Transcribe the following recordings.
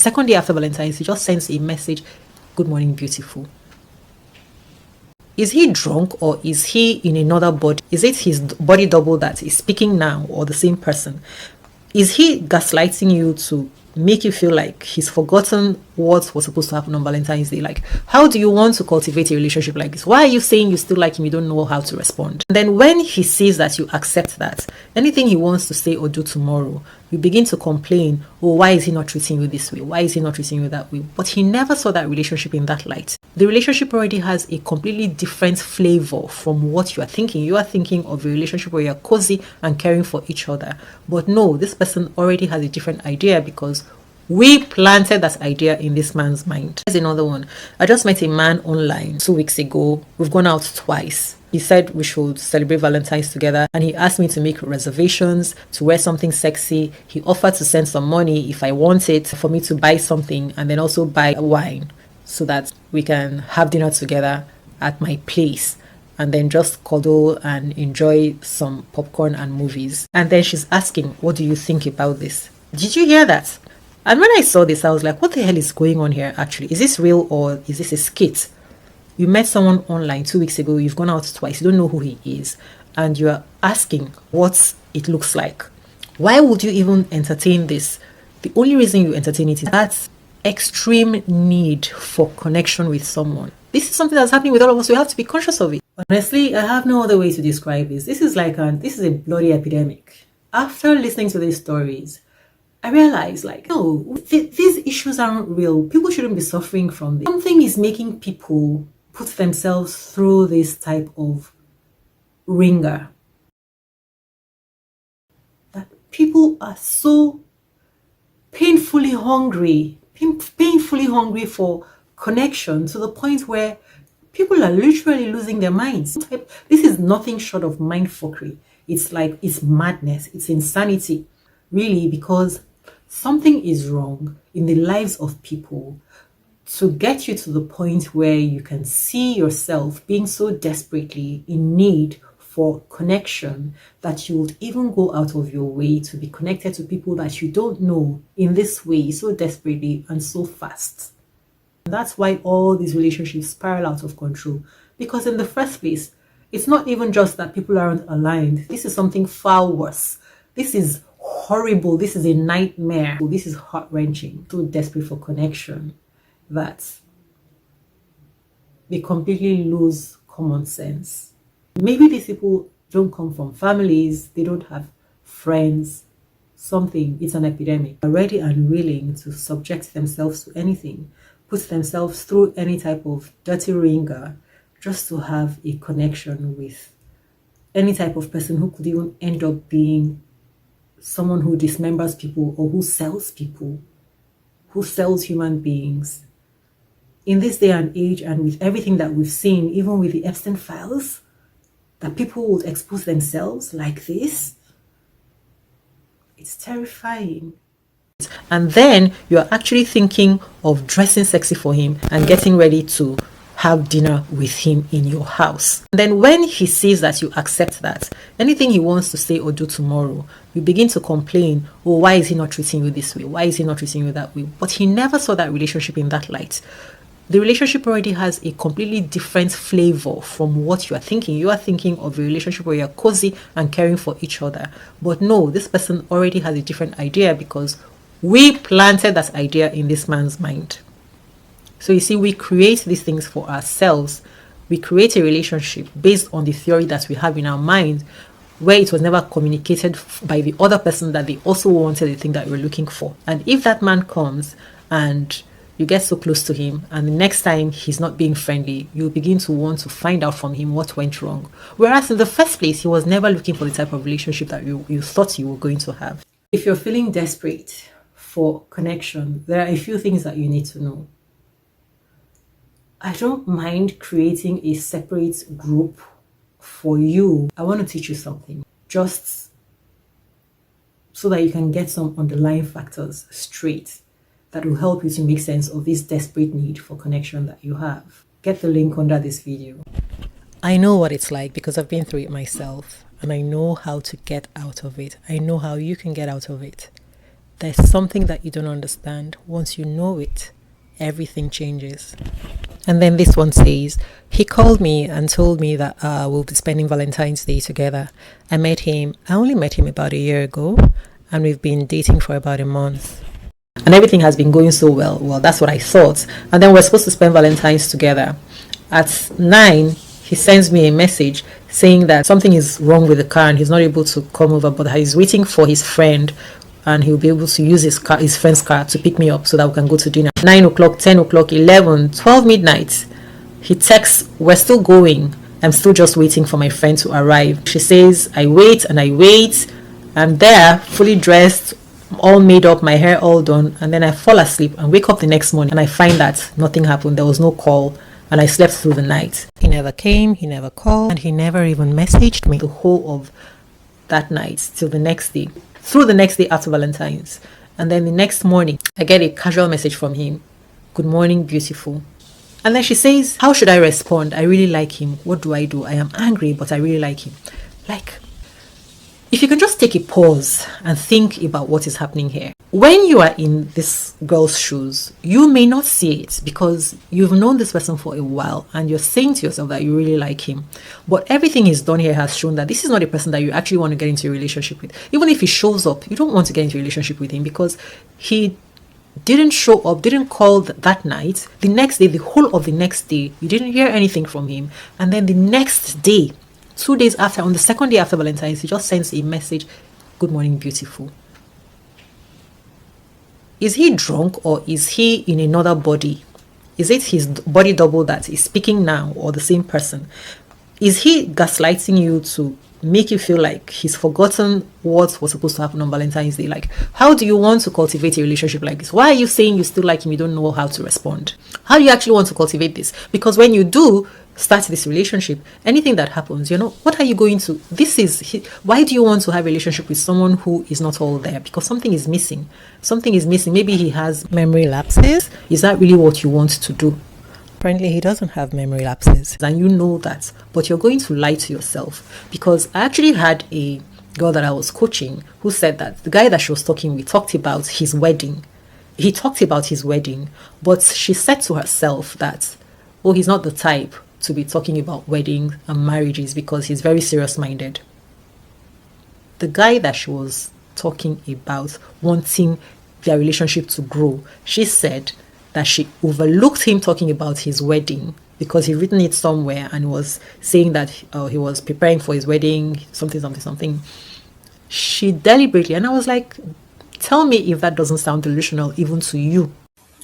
Second day after Valentine's, he just sends a message, "Good morning, beautiful." Is he drunk, or is he in another body? Is it his body double that is speaking now, or the same person? Is he gaslighting you to make you feel like he's forgotten what was supposed to happen on Valentine's Day? Like, how do you want to cultivate a relationship like this? Why are you saying you still like him? You don't know how to respond. And then when he sees that you accept that, anything he wants to say or do tomorrow, you begin to complain, "Oh, why is he not treating you this way? Why is he not treating you that way?" But he never saw that relationship in that light. The relationship already has a completely different flavor from what you are thinking. You are thinking of a relationship where you're cozy and caring for each other. But no, this person already has a different idea because we planted that idea in this man's mind. Here's another one. I just met a man online 2 weeks ago. We've gone out twice. He said we should celebrate Valentine's together, and he asked me to make reservations, to wear something sexy. He offered to send some money if I want it, for me to buy something and then also buy wine so that we can have dinner together at my place and then just cuddle and enjoy some popcorn and movies. And then she's asking, "What do you think about this?" Did you hear that? And when I saw this, I was like, what the hell is going on here actually? Is this real or is this a skit? You met someone online 2 weeks ago, you've gone out twice, you don't know who he is, and you're asking what it looks like. Why would you even entertain this? The only reason you entertain it is that extreme need for connection with someone. This is something that's happening with all of us. We have to be conscious of it. Honestly, I have no other way to describe this. This is a bloody epidemic. After listening to these stories, I realized, no, these issues aren't real. People shouldn't be suffering from this. Something is making people put themselves through this type of ringer. That people are so painfully hungry for connection, to the point where people are literally losing their minds. This is nothing short of mindfuckery. It's madness. It's insanity, really, because something is wrong in the lives of people to get you to the point where you can see yourself being so desperately in need for connection that you would even go out of your way to be connected to people that you don't know in this way, so desperately and so fast. And that's why all these relationships spiral out of control, because in the first place, it's not even just that people aren't aligned. This is something far worse. This is horrible. This is a nightmare. This is heart-wrenching. So desperate for connection that they completely lose common sense. Maybe these people don't come from families, they don't have friends, something. It's an epidemic. They're ready and willing to subject themselves to anything, put themselves through any type of dirty ringer just to have a connection with any type of person who could even end up being someone who dismembers people or who sells people, who sells human beings. In this day and age, and with everything that we've seen, even with the Epstein files, that people would expose themselves like this, it's terrifying. And then you're actually thinking of dressing sexy for him and getting ready to have dinner with him in your house. And then when he sees that you accept that, anything he wants to say or do tomorrow, you begin to complain, "Oh, why is he not treating you this way? Why is he not treating you that way?" But he never saw that relationship in that light. The relationship already has a completely different flavor from what you are thinking. You are thinking of a relationship where you're cozy and caring for each other. But no, this person already has a different idea because we planted that idea in this man's mind. So you see, we create these things for ourselves. We create a relationship based on the theory that we have in our mind, where it was never communicated by the other person that they also wanted the thing that we're looking for. And if that man comes and you get so close to him, and the next time he's not being friendly, you begin to want to find out from him what went wrong. Whereas in the first place, he was never looking for the type of relationship that you thought you were going to have. If you're feeling desperate for connection, there are a few things that you need to know. I don't mind creating a separate group for you. I want to teach you something, just so that you can get some underlying factors straight that will help you to make sense of this desperate need for connection that you have. Get the link under this video. I know what it's like because I've been through it myself, and I know how to get out of it. I know how you can get out of it. There's something that you don't understand. Once you know it, everything changes. And then this one says, he called me and told me that we'll be spending Valentine's Day together. I only met him about a year ago, and we've been dating for about a month. And everything has been going so well. Well, that's what I thought. And then we're supposed to spend Valentine's together. At 9, he sends me a message saying that something is wrong with the car and he's not able to come over, but he's waiting for his friend and he'll be able to use his friend's car to pick me up so that we can go to dinner. 9 o'clock, 10 o'clock, 11, 12 midnight. He texts, we're still going. I'm still just waiting for my friend to arrive. She says, I wait and I wait. I'm there, fully dressed, all made up, my hair all done. And then I fall asleep and wake up the next morning and I find that nothing happened. There was no call and I slept through the night. He never came, he never called, and he never even messaged me the whole of that night till the next day. Through the next day after Valentine's. And then the next morning, I get a casual message from him. Good morning, beautiful. And then she says, how should I respond? I really like him. What do? I am angry, but I really like him. Like, if you can just take a pause and think about what is happening here. When you are in this girl's shoes, you may not see it because you've known this person for a while and you're saying to yourself that you really like him. But everything he's done here has shown that this is not a person that you actually want to get into a relationship with. Even if he shows up, you don't want to get into a relationship with him because he didn't show up, didn't call that night. The next day, the whole of the next day, you didn't hear anything from him. And then the next day, 2 days after, on the second day after Valentine's, he just sends a message, good morning, beautiful. Is he drunk or is he in another body? Is it his body double that is speaking now or the same person? Is he gaslighting you to make you feel like he's forgotten what was supposed to happen on Valentine's Day? Like, how do you want to cultivate a relationship like this? Why are you saying you still like him? You don't know how to respond. How do you actually want to cultivate this? Because when you do start this relationship, anything that happens, what are you going to? Why do you want to have a relationship with someone who is not all there? Because something is missing. Something is missing. Maybe he has memory lapses. Is that really what you want to do? Apparently, he doesn't have memory lapses. And you know that. But you're going to lie to yourself. Because I actually had a girl that I was coaching who said that the guy that she was talking with talked about his wedding. He talked about his wedding. But she said to herself that, oh, he's not the type to be talking about weddings and marriages because he's very serious-minded. The guy that she was talking about wanting their relationship to grow, she said that she overlooked him talking about his wedding because he'd written it somewhere and was saying that he was preparing for his wedding, something. She deliberately, and I was like, tell me if that doesn't sound delusional even to you.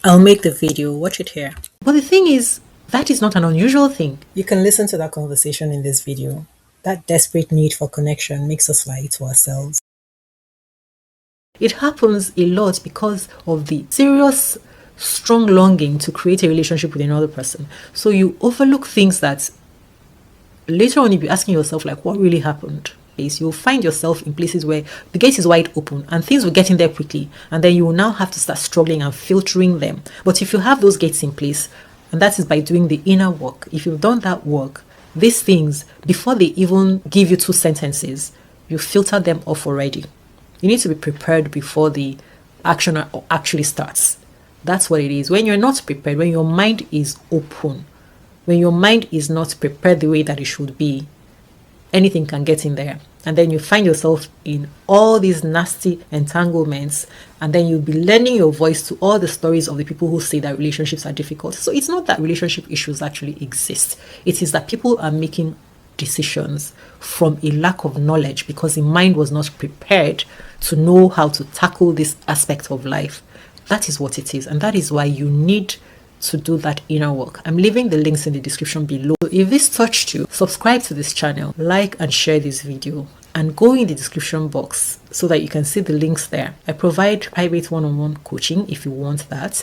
I'll make the video, watch it here. But the thing is, that is not an unusual thing. You can listen to that conversation in this video. That desperate need for connection makes us lie to ourselves. It happens a lot because of the serious, strong longing to create a relationship with another person. So you overlook things that later on you'll be asking yourself, like, what really happened? You'll find yourself in places where the gate is wide open and things will get in there quickly. And then you will now have to start struggling and filtering them. But if you have those gates in place, and that is by doing the inner work. If you've done that work, these things, before they even give you 2 sentences, you filter them off already. You need to be prepared before the action actually starts. That's what it is. When you're not prepared, when your mind is open, when your mind is not prepared the way that it should be, anything can get in there. And then you find yourself in all these nasty entanglements. And then you'll be lending your voice to all the stories of the people who say that relationships are difficult. So it's not that relationship issues actually exist. It is that people are making decisions from a lack of knowledge because the mind was not prepared to know how to tackle this aspect of life. That is what it is. And that is why you need to do that inner work. I'm leaving the links in the description below. So if this touched you, subscribe to this channel, like and share this video, and go in the description box so that you can see the links there. I provide private one-on-one coaching if you want that.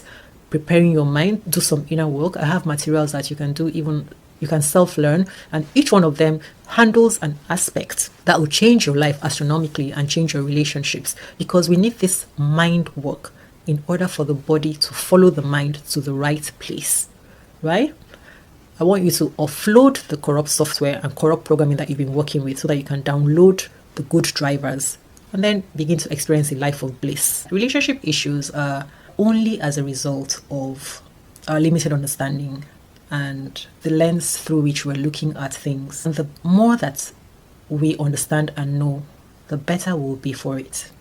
Preparing your mind, do some inner work. I have materials that you can do, even you can self-learn, and each one of them handles an aspect that will change your life astronomically and change your relationships, because we need this mind work in order for the body to follow the mind to the right place, right? I want you to offload the corrupt software and corrupt programming that you've been working with so that you can download the good drivers and then begin to experience a life of bliss. Relationship issues are only as a result of our limited understanding and the lens through which we're looking at things. And the more that we understand and know, the better we'll be for it.